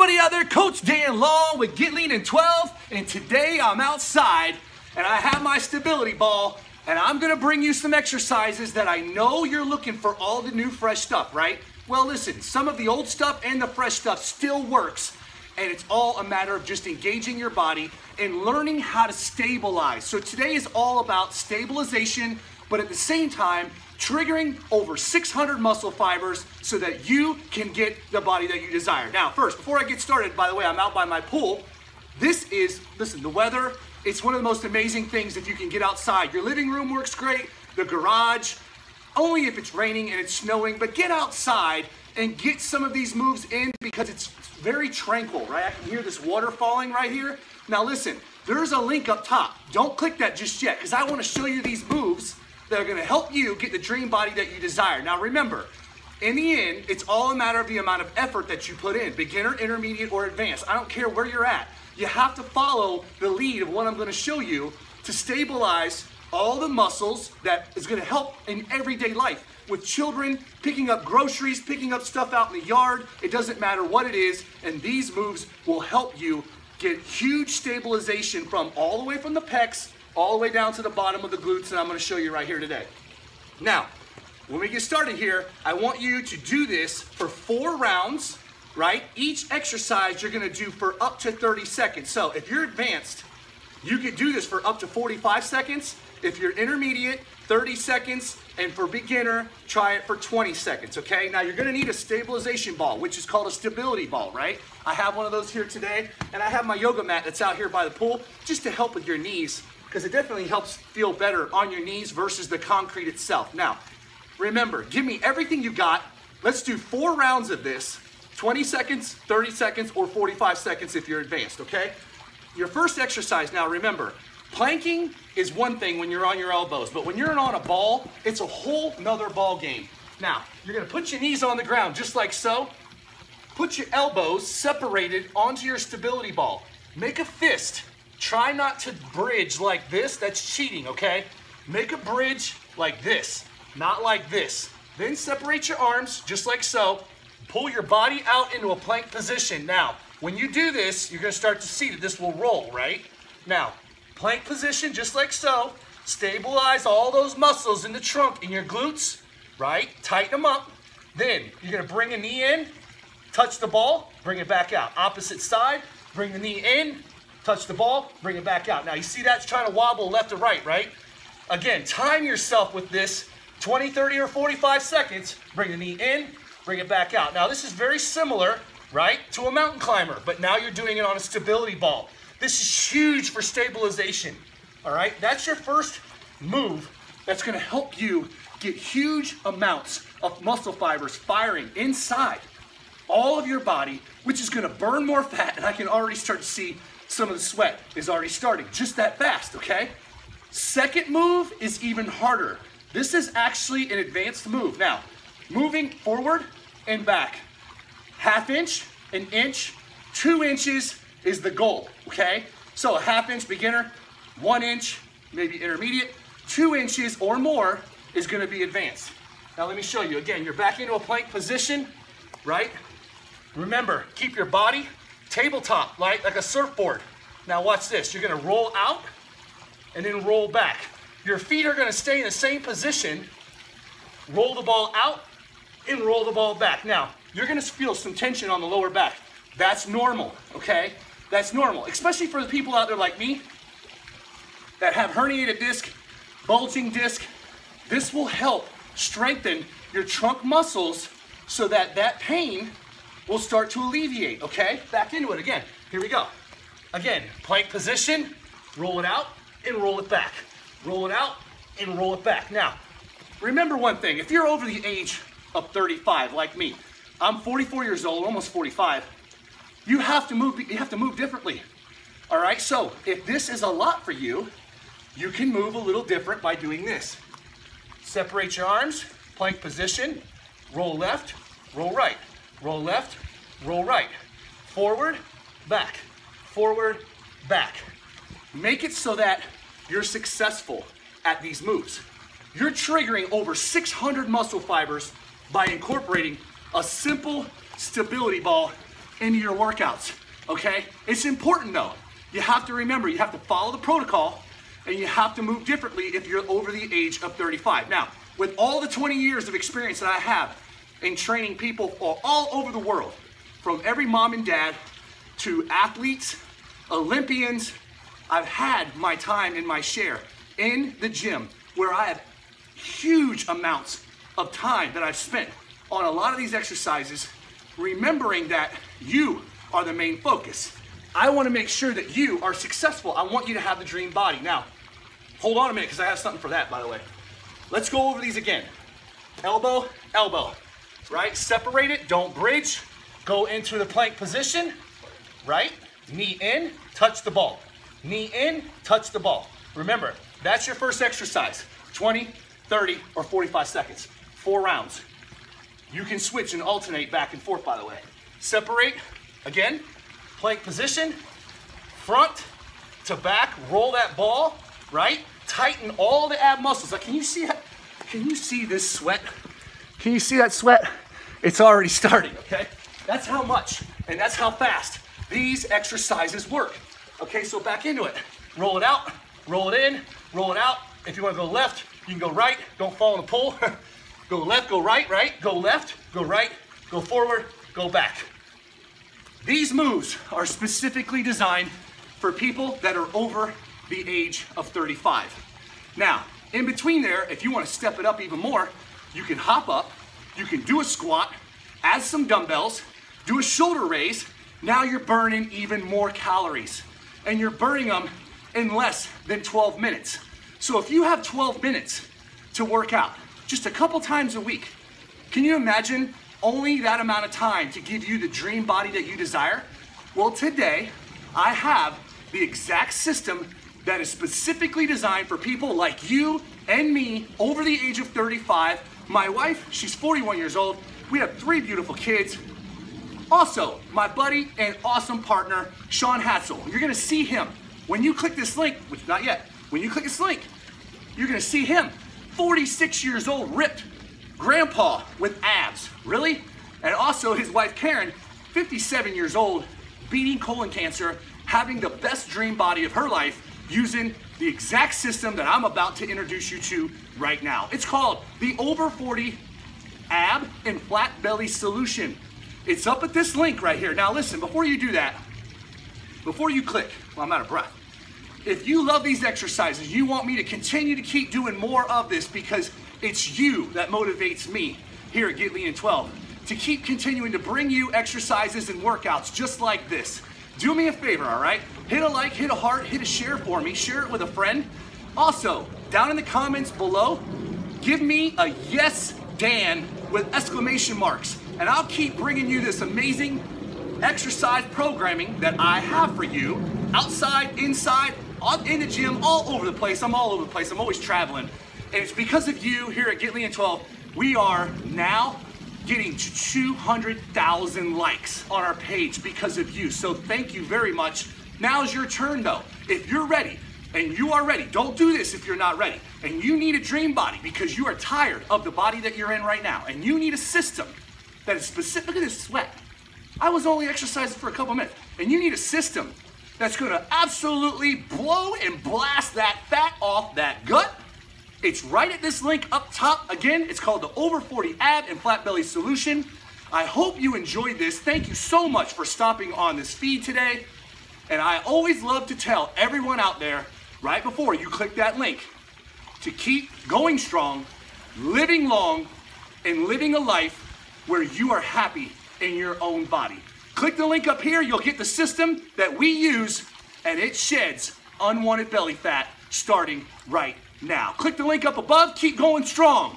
everybody out there? Coach Dan Long with Get Lean in 12, and today I'm outside and I have my stability ball and I'm gonna bring you some exercises that I know you're looking for all the new fresh stuff, right? Well, listen, some of the old stuff and the fresh stuff still works, and it's all a matter of just engaging your body and learning how to stabilize. So today is all about stabilization, but at the same time, triggering over 600 muscle fibers so that you can get the body that you desire. Now, first, before I get started, by the way, I'm out by my pool. This is, listen, the weather, it's one of the most amazing things if you can get outside. Your living room works great, the garage, only if it's raining and it's snowing, but get outside and get some of these moves in because it's very tranquil, right? I can hear this water falling right here. Now listen, there's a link up top. Don't click that just yet because I want to show you these moves that are gonna help you get the dream body that you desire. Now remember, in the end, it's all a matter of the amount of effort that you put in, beginner, intermediate, or advanced. I don't care where you're at. You have to follow the lead of what I'm gonna show you to stabilize all the muscles that is gonna help in everyday life. With children, picking up groceries, picking up stuff out in the yard, it doesn't matter what it is, and these moves will help you get huge stabilization from all the way from the pecs all the way down to the bottom of the glutes, and I'm gonna show you right here today. Now, when we get started here, I want you to do this for 4 rounds, right? Each exercise you're gonna do for up to 30 seconds. So if you're advanced, you could do this for up to 45 seconds. If you're intermediate, 30 seconds, and for beginner, try it for 20 seconds, okay? Now you're gonna need a stabilization ball, which is called a stability ball, right? I have one of those here today, and I have my yoga mat that's out here by the pool just to help with your knees, because it definitely helps feel better on your knees versus the concrete itself. Now, remember, give me everything you got. Let's do 4 rounds of this, 20 seconds, 30 seconds, or 45 seconds if you're advanced, okay? Your first exercise, now remember, planking is one thing when you're on your elbows, but when you're on a ball, it's a whole nother ball game. Now, you're gonna put your knees on the ground just like so. Put your elbows separated onto your stability ball. Make a fist. Try not to bridge like this, that's cheating, okay? Make a bridge like this, not like this. Then separate your arms, just like so. Pull your body out into a plank position. Now, when you do this, you're gonna start to see that this will roll, right? Now, plank position, just like so. Stabilize all those muscles in the trunk, in your glutes, right? Tighten them up. Then, you're gonna bring a knee in, touch the ball, bring it back out. Opposite side, bring the knee in, touch the ball, bring it back out. Now you see that's trying to wobble left to right, right? Again, time yourself with this, 20, 30, or 45 seconds. Bring the knee in, bring it back out. Now this is very similar, right, to a mountain climber, but now you're doing it on a stability ball. This is huge for stabilization, all right? That's your first move that's gonna help you get huge amounts of muscle fibers firing inside all of your body, which is gonna burn more fat, and I can already start to see some of the sweat is already starting, just that fast, okay? Second move is even harder. This is actually an advanced move. Now, moving forward and back. 1/2 inch, 1 inch, 2 inches is the goal, okay? So a 1/2 inch beginner, 1 inch, maybe intermediate, 2 inches or more is gonna be advanced. Now let me show you. Again, you're back into a plank position, right? Remember, keep your body tabletop, like a surfboard. Now watch this. You're gonna roll out and then roll back. Your feet are gonna stay in the same position. Roll the ball out and roll the ball back. Now, you're gonna feel some tension on the lower back. That's normal, okay? That's normal, especially for the people out there like me that have herniated disc, bulging disc. This will help strengthen your trunk muscles so that that pain will start to alleviate, okay? Back into it again. Here we go. Again, plank position, roll it out and roll it back. Roll it out and roll it back. Now, remember one thing, if you're over the age of 35 like me, I'm 44 years old, almost 45, you have to move differently. All right, so if this is a lot for you, you can move a little different by doing this. Separate your arms, plank position, roll left, roll right. Roll left, roll right. Forward, back. Forward, back. Make it so that you're successful at these moves. You're triggering over 600 muscle fibers by incorporating a simple stability ball into your workouts, okay? It's important though. You have to remember, you have to follow the protocol and you have to move differently if you're over the age of 35. Now, with all the 20 years of experience that I have in training people all over the world, from every mom and dad to athletes, Olympians, I've had my time and my share in the gym where I have huge amounts of time that I've spent on a lot of these exercises, remembering that you are the main focus. I want to make sure that you are successful. I want you to have the dream body. Now, hold on a minute because I have something for that, by the way. Let's go over these again. Elbow, elbow, right? Separate it, don't bridge. Go into the plank position, right? Knee in, touch the ball. Knee in, touch the ball. Remember, that's your first exercise. 20, 30, or 45 seconds. 4 rounds. You can switch and alternate back and forth, by the way. Separate, again, plank position, front to back, roll that ball, right? Tighten all the ab muscles. Like, can you see that? Can you see this sweat? Can you see that sweat? It's already starting, okay? That's how much and that's how fast these exercises work. Okay, so back into it. Roll it out, roll it in, roll it out. If you want to go left, you can go right. Don't fall in the pull. Go left, go right, right. Go left, go right, go forward, go back. These moves are specifically designed for people that are over the age of 35. Now, in between there, if you want to step it up even more, you can hop up, you can do a squat, add some dumbbells, do a shoulder raise. Now you're burning even more calories, and you're burning them in less than 12 minutes. So if you have 12 minutes to work out just a couple times a week, can you imagine only that amount of time to give you the dream body that you desire? Well, today I have the exact system that is specifically designed for people like you and me over the age of 35. My wife, she's 41 years old. We have 3 beautiful kids. Also, my buddy and awesome partner, Sean Hatzel. You're gonna see him. When you click this link, which not yet, when you click this link, you're gonna see him, 46 years old, ripped grandpa with abs, really? And also his wife, Karen, 57 years old, beating colon cancer, having the best dream body of her life, using the exact system that I'm about to introduce you to right now. It's called the Over 40 Ab and Flat Belly Solution. It's up at this link right here. Now listen, before you do that, before you click, well, I'm out of breath. If you love these exercises, you want me to continue to keep doing more of this because it's you that motivates me here at Get Lean in 12 to keep continuing to bring you exercises and workouts just like this. Do me a favor, all right? Hit a like, hit a heart, hit a share for me. Share it with a friend. Also, down in the comments below, give me a yes, Dan, with exclamation marks. And I'll keep bringing you this amazing exercise programming that I have for you, outside, inside, in the gym, all over the place. I'm all over the place. I'm always traveling. And it's because of you here at Get Lean in 12, we are now getting to 200,000 likes on our page because of you. So thank you very much. Now's your turn though. If you're ready, and you are ready, don't do this if you're not ready, and you need a dream body because you are tired of the body that you're in right now, and you need a system that is specifically to sweat. I was only exercising for a couple minutes, and you need a system that's gonna absolutely blow and blast that fat off that gut. It's right at this link up top. Again, it's called the Over 40 Ab and Flat Belly Solution. I hope you enjoyed this. Thank you so much for stopping on this feed today. And I always love to tell everyone out there, right before you click that link, to keep going strong, living long, and living a life where you are happy in your own body. Click the link up here, you'll get the system that we use, and it sheds unwanted belly fat starting right now. Click the link up above, keep going strong.